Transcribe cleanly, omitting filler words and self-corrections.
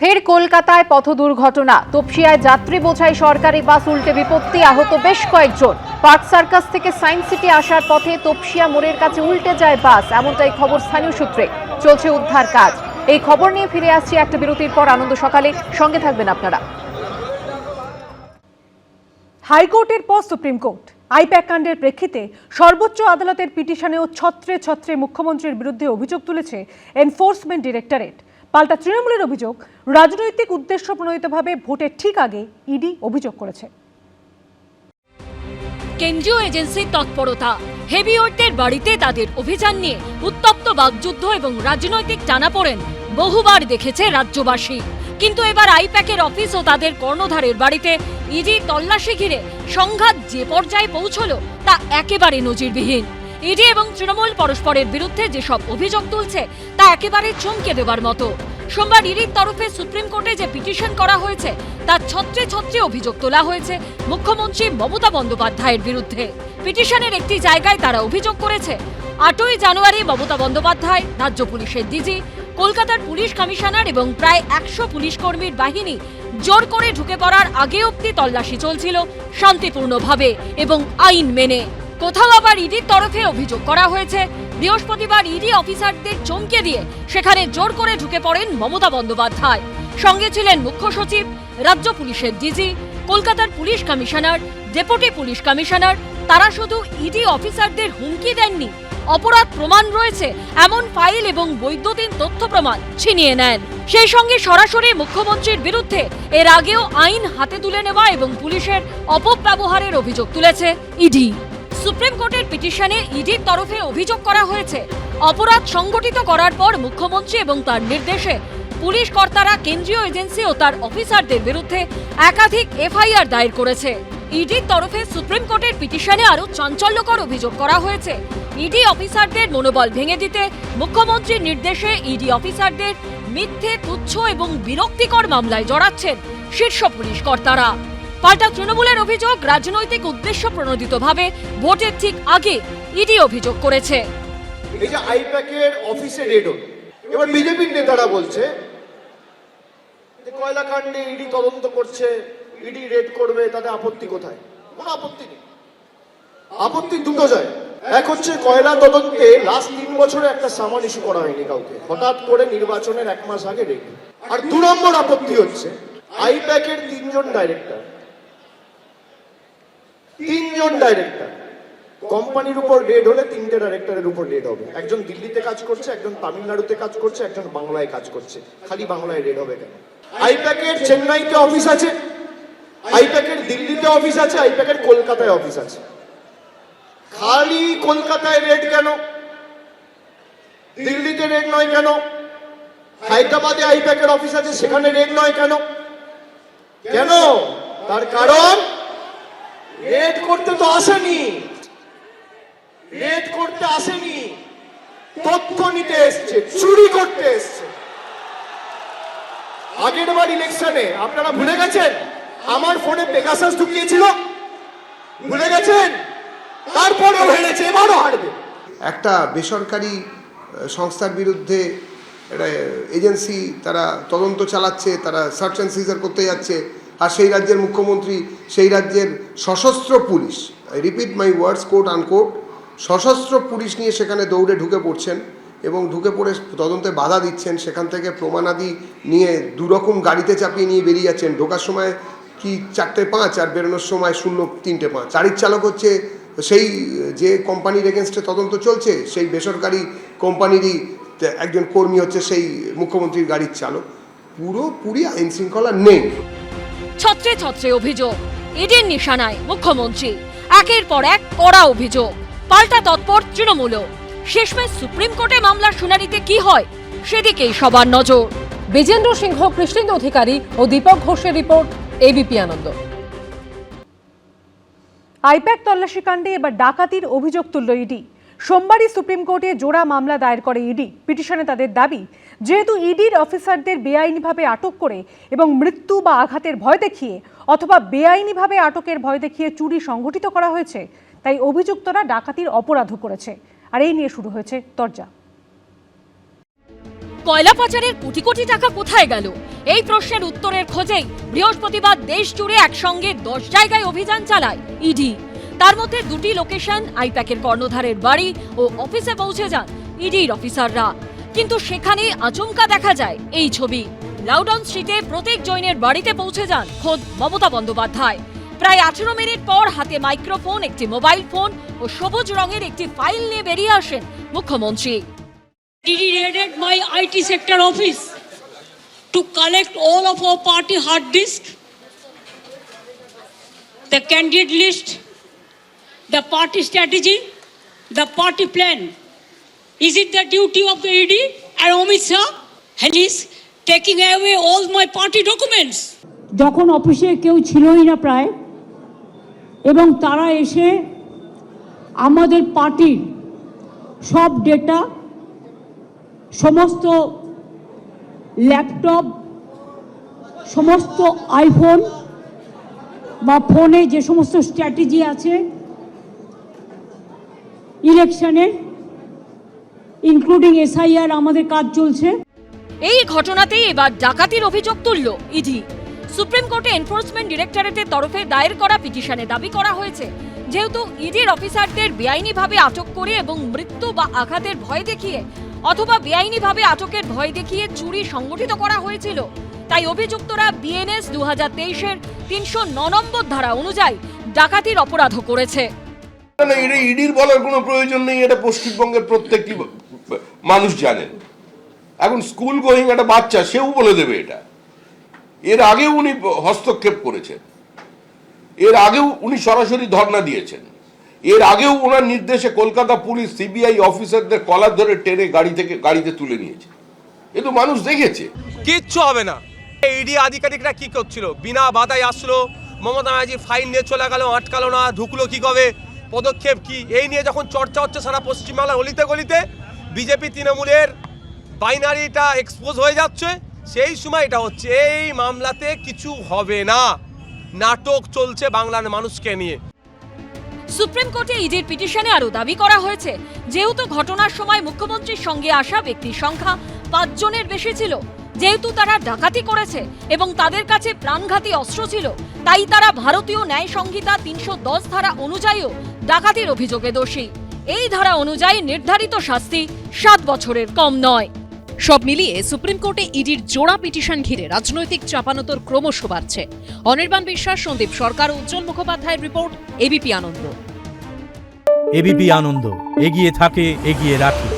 ফের কলকাতায় পথ দুর্ঘটনা। তপসিয়ায় যাত্রী বোঝাই সরকারি বাস উল্টে বিপত্তি, আহত বেশ কয়েকজন। পার্ক সার্কাস থেকে সায়েন্স সিটি আসার পথে তপসিয়া মোড়ের কাছে উল্টে যায় বাস, এমনটাই খবর স্থানীয় সূত্রে। চলছে উদ্ধার কাজ। এই খবর নিয়ে ফিরে আসছি একটা বিরতির পর। আনন্দ সকালে সঙ্গে থাকবেন আপনারা। হাইকোর্টের পর সুপ্রিম কোর্ট আইপ্যাক কাণ্ডের প্রেক্ষিতে সর্বোচ্চ আদালতের পিটিশনেও ছত্রে ছত্রে মুখ্যমন্ত্রীর বিরুদ্ধে অভিযোগ তুলেছে এনফোর্সমেন্ট ডিরেক্টরেট। পাল্টা তৃণমূলের অভিযোগ, রাজনৈতিক উদ্দেশ্য প্রণোদিতভাবে ভোটের ঠিক আগে ইডি অভিযোগ করেছে। কেন্দ্রীয় এজেন্সির তৎপরতা, হেভিওয়েটের বাড়িতে তাদের অভিযান নিয়ে উত্তপ্ত বাকযুদ্ধ এবং রাজনৈতিক টানাপোড়েন বহুবার দেখেছে রাজ্যবাসী। কিন্তু এবার আইপ্যাকের অফিস ও তাদের কর্ণধারের বাড়িতে ইডি তল্লাশি ঘিরে সংঘাত যে পর্যায়ে পৌঁছলো তা একেবারে নজিরবিহীন। ইডি এবং তৃণমূল পরস্পরের বিরুদ্ধে যেসব অভিযোগ তুলছে তা একেবারে চমকে দেওয়ার মতো। সোমবার ইডির তরফে সুপ্রিম কোর্টে যে পিটিশন করা হয়েছে তার ছত্রে ছত্রে অভিযোগ তোলা হয়েছে মুখ্যমন্ত্রী মমতা বন্দ্যোপাধ্যায়ের বিরুদ্ধে। পিটিশনের একটি জায়গায় তারা অভিযোগ করেছে, 8ই জানুয়ারি মমতা বন্দ্যোপাধ্যায়, রাজ্য পুলিশের ডিজি, কলকাতার পুলিশ কমিশনার এবং প্রায় 100 পুলিশ কর্মীর বাহিনী জোর করে ঢুকে পড়ার আগে অবধি তল্লাশি চলছিল শান্তিপূর্ণভাবে এবং আইন মেনে। কোথাও আবার ইডির তরফে অভিযোগ করা হয়েছে, বৃহস্পতিবার ইডি অফিসারদের চমকে দিয়ে সেখানে জোর করে ঢুকে পড়েন মমতা বন্দ্যোপাধ্যায়। সঙ্গে ছিলেন মুখ্য সচিব, রাজ্য পুলিশের ডিজি, কলকাতার police commissioner, deputy police commissioner. তারা শুধু ইডি অফিসারদের হুমকি দেননি, অপরাধ প্রমাণ রয়েছে এমন ফাইল এবং বৈদ্যুতিন তথ্য প্রমাণ ছিনিয়ে নেন। সেই সঙ্গে সরাসরি মুখ্যমন্ত্রীর বিরুদ্ধে এর আগেও আইন হাতে তুলে নেওয়া এবং পুলিশের অপব্যবহারের অভিযোগ তুলেছে ইডি। সুপ্রিম কোর্টের পিটিশনে ইডির তরফে অভিযোগ করা হয়েছে, অপরাধ সংগঠিত করার পর মুখ্যমন্ত্রী এবং তার নির্দেশে পুলিশ কর্তারা কেন্দ্রীয় এজেন্সি ও তার অফিসারদের বিরুদ্ধে একাধিক এফআইআর দায়ের করেছে। ইডির তরফে সুপ্রিম কোর্টের পিটিশনে আরও চাঞ্চল্যকর অভিযোগ করা হয়েছে, ইডি অফিসারদের মনোবল ভেঙে দিতে মুখ্যমন্ত্রীর নির্দেশে ইডি অফিসারদের মিথ্যে, তুচ্ছ এবং বিরক্তিকর মামলায় জড়াচ্ছেন শীর্ষ পুলিশ কর্তারা। পাল্টা তৃণমূলের অভিযোগ, রাজনৈতিক উদ্দেশ্য প্রণোদিতভাবে ভোটের ঠিক আগে ইডি অভিযোগ করেছে। এই যে আইপ্যাকের অফিসে রেড হল, এবার বিজেপির নেতারা বলছে যে কয়লা কাণ্ডে ইডি তদন্ত করছে, ইডি রেড করবে, তাতে আপত্তি কোথায়? কোনো আপত্তি নেই। আপত্তি দুটো যায়, এক হচ্ছে কয়লা তদন্তে লাস্ট 3 বছরে একটা সামান ইস্যু করা হয়নি কাউকে, হঠাৎ করে নির্বাচনের 1 মাস আগে রেড। আর 2 নম্বর আপত্তি হচ্ছে আইপ্যাকের 3 জন ডাইরেক্টর, কোম্পানির উপর রেড হলে 3টে ডাইরেক্টরের উপর রেড হবে। একজন দিল্লিতে কাজ করছে, একজন তামিলনাড়ুতে কাজ করছে, একজন বাংলায় কাজ করছে। খালি বাংলায় রেড হবে কেন? আইপ্যাকের চেন্নাইতে অফিস আছে, আইপ্যাকের দিল্লিতে অফিস আছে, আইপ্যাকের কলকাতায় অফিস আছে। খালি কলকাতায় রেড কেন? দিল্লিতে রেড নয় কেন? হায়দ্রাবাদে আইপ্যাকের অফিস আছে, সেখানে রেড নয় কেন? কেন? তার কারণ রেড করতে তো আসেনি, রেড করতে আসেনি, তথ্য নিতে এসছে, চুরি করতে এসছে। আগের বার ইলেকশনে আপনারা ভুলে গেছেন আমার ফোনে পেগাসাস ঢুকিয়েছিল, ভুলে গেছেন? তারপরেও হেরেছে, এবারও হারবে। একটা বেসরকারি সংস্থার বিরুদ্ধে একটা এজেন্সি তারা তদন্ত চালাচ্ছে, তারা সার্চ অ্যান্ড সিজার করতে যাচ্ছে, আর সেই রাজ্যের মুখ্যমন্ত্রী সেই রাজ্যের সশস্ত্র police, I repeat my words, coat unquote, সশস্ত্র পুলিশ নিয়ে সেখানে দৌড়ে ঢুকে পড়ছেন এবং ঢুকে পড়ে তদন্তে বাধা দিচ্ছেন। সেখান থেকে প্রমাণাদি নিয়ে 2 রকম গাড়িতে চাপিয়ে নিয়ে বেরিয়ে যাচ্ছেন। ঢোকার সময় কি 4টে 5 আর বেরোনোর সময় 0 3টে 5। গাড়ির চালক হচ্ছে সেই যে কোম্পানির এগেনস্টে তদন্ত চলছে, সেই বেসরকারি কোম্পানিরই একজন কর্মী হচ্ছে সেই মুখ্যমন্ত্রীর গাড়ির চালক। পুরোপুরি আইন শৃঙ্খলা নেই। ছত্রে ছত্রে অভিযোগ, ইডির নিশানায় মুখ্যমন্ত্রী, একের পর এক কড়া অভিযোগ। পাল্টা তৎপর তৃণমূলও। শেষমেশ সুপ্রিম কোর্টে মামলার শুনানিতে কি হয় সেদিকেই সবার নজর। বিজেন্দ্র সিংহ, কৃষ্ণেন্দু অধিকারী ও দীপক ঘোষের রিপোর্ট, এবিপি আনন্দ। আইপ্যাক তল্লাশি কাণ্ডে এবার ডাকাতির অভিযোগ তুলল ইডি। সোমবারই সুপ্রিম কোর্টে জোড়া মামলা দায়ের করে ইডি। পিটিশনে তাদের দাবি, যেহেতু ইডির অফিসারদের বেআইনিভাবে আটক করে এবং মৃত্যু বা আঘাতের ভয় দেখিয়ে অথবা বেআইনিভাবে আটকের ভয় দেখিয়ে চুরি সংঘটিত করা হয়েছে, তাই অভিযুক্তরা ডাকাতির অপরাধও করেছে। আর এই নিয়ে শুরু হয়েছে তরজা। কয়লা পাচারের কোটি কোটি টাকা কোথায় গেল? এই প্রশ্নের উত্তরের খোঁজেই বৃহস্পতিবার দেশ জুড়ে একসঙ্গে 10 জায়গায় অভিযান চালায় ইডি। তার মধ্যে 2টি লোকেশন আইপ্যাকের কর্ণধারের বাড়ি ও অফিসে পৌঁছে যান ইডির অফিসাররা। কিন্তু সেখানে আচমকা দেখা যায় এই ছবি। লাউডন স্ট্রিটে প্রত্যেক জৈনের বাড়িতে পৌঁছে যান খোদ মমতা বন্দ্যোপাধ্যায়। প্রায় 18 মিনিট পর হাতে মাইক্রোফোন, একটি মোবাইল ফোন ও সবুজ রঙের একটি ফাইল নিয়ে বেরিয়ে আসেন মুখ্যমন্ত্রী। ED raided my IT sector office to collect all of our party hard disk, the candidate list, the party strategy, the party plan. Is it the duty of the ED and Amit Shah? And he's taking away all my party documents. যখন অফিসে কেউ ছিলই না প্রায়, এবং তারা এসে আমাদের পার্টির সব ডেটা, সমস্ত ল্যাপটপ, সমস্ত আইফোন বা ফোনে যে সমস্ত স্ট্র্যাটেজি আছে ইলেকশনের, ইনক্লুডিং SIR আমাদের কাজ চলছে। এই ঘটনাতেই এবার ডাকাতির অভিযোগ তুলল ইডি। সুপ্রিম কোর্টে এনফোর্সমেন্ট ডিরেক্টরেটের তরফে দায়ের করা পিটিশনে দাবি করা হয়েছে, যেহেতু ইডির অফিসারদের বেআইনিভাবে আটক করে এবং মৃত্যু বা আঘাতের ভয় দেখিয়ে অথবা বেআইনিভাবে আটকের ভয় দেখিয়ে চুরি সংগঠিত করা হয়েছিল, তাই অভিযুক্তরা BNS 2023-এর 309 নম্বর ধারা অনুযায়ী ডাকাতির অপরাধ করেছে। না, এটা ইডির বলার কোনো প্রয়োজন নেই, এটা পশ্চিমবঙ্গের প্রত্যেকটি মানুষ জানেন। এখন স্কুল গোয়িং একটা বাচ্চা, সেও বলে দেবে এটা। এর আগেও উনি হস্তক্ষেপ করেছেন, এর আগেও উনি সরাসরি ধর্ণা দিয়েছেন, এর আগেও ওনার নির্দেশে কলকাতা পুলিশ CBI অফিসারদের কলার ধরে টেনে গাড়িতে তুলে নিয়েছে। এ তো মানুষ দেখেছে। কিচ্ছু হবে না। ইডি আধিকারিকরা কি করছিল? বিনা বাধায় আসলো, মমতা ব্যানার্জি ফাইন নিয়ে চলে গেল, আটকালো না, ঢুকলো কি কবে, পদক্ষেপ কি, এই নিয়ে যখন চর্চা হচ্ছে সারা পশ্চিমবাংলার অলিতে গলিতে, বিজেপি তৃণমূলের বাইনারিটা এক্সপোজ হয়ে যাচ্ছে, সেই সময় এটা হচ্ছে। এই মামলাতে কিছু হবে না, নাটক চলছে বাংলার মানুষকে নিয়ে। সুপ্রিম কোর্টে ইডির পিটিশনে আরও দাবি করা হয়েছে, যেহেতু ঘটনার সময় মুখ্যমন্ত্রীর সঙ্গে আসা ব্যক্তির সংখ্যা 5 জনের বেশি ছিল, যেহেতু তারা ডাকাতি করেছে এবং তাদের কাছে প্রাণঘাতী অস্ত্র ছিল, তাই তারা ভারতীয় ন্যায় সংহিতা 310 ধারা অনুযায়ীও ডাকাতির অভিযোগে দোষী। এই ধারা অনুযায়ী নির্ধারিত শাস্তি 7 বছরের কম নয়। সব মিলিয়ে সুপ্রিম কোর্টে ইডির জোড়া পিটিশন ঘিরে রাজনৈতিক চাপানোতর ক্রমশ বাড়ছে। অনির্বাণ বিশ্বাস, সন্দীপ সরকার, উজ্জ্বল মুখোপাধ্যায়ের রিপোর্ট, ABP আনন্দ। ABP আনন্দ, এগিয়ে থাকে, এগিয়ে রাখে।